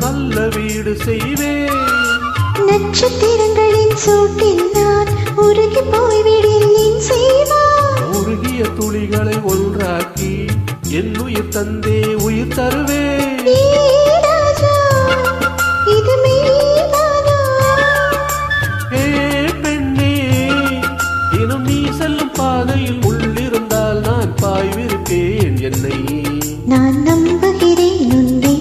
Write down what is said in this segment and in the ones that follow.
நல்ல வீடு செய்வேன். நட்சத்திரங்களின் சூட்டில் நான் உருகி போய்விடில் நீ செய்வாய். உருகிய துளிகளை ஒன்றாக்கி என் உயிர் தந்தே உயிர் தருவேன். ராஜா, இது மெய்தானா? ஏ பெண்ணே, தினம் நீ செல்லும் பாதையில் உள்ளிருந்தால் நான் பாய்விருப்பேன். என்னை நான் நம்புகிறேன் உன்னை.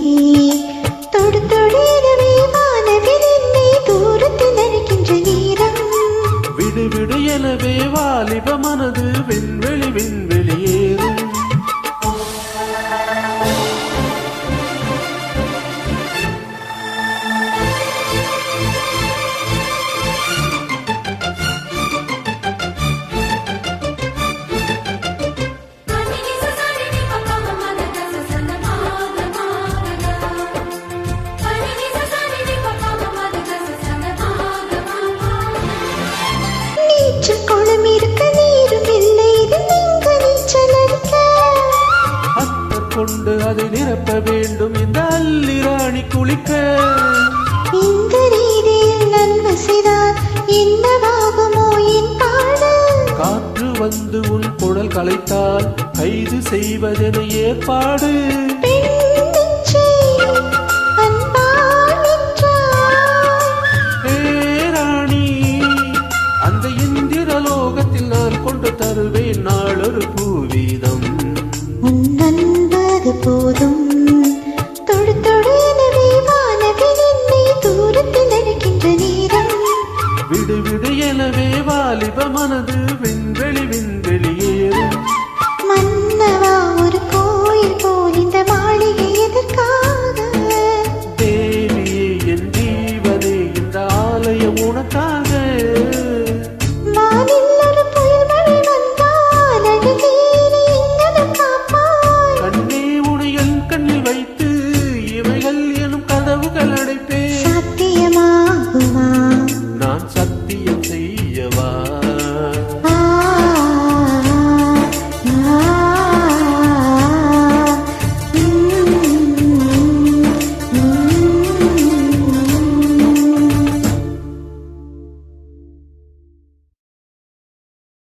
தொடு தொடுவே வானவில் என்னை தூரத்தில் அழைக்கின்ற நேரம். விடு விடு எனவே வாலிப மனது விண்வெளி விண்வெளியேறும். குளம் இருக்க நீரும் இல்லை, இது நீங்க நீச்சல் அடிக்க. அத்தர் கொண்டு அதை நிரப்ப வேண்டும் இந்த அல்லிராணி குளிக்க. இந்த ரீதியில் நன்மை செய்தால் என்னவாகுமோ என் பாடு? காற்று வந்து உன் குழல் கலைத்தால் கைது செய்வதென ஏற்பாடு.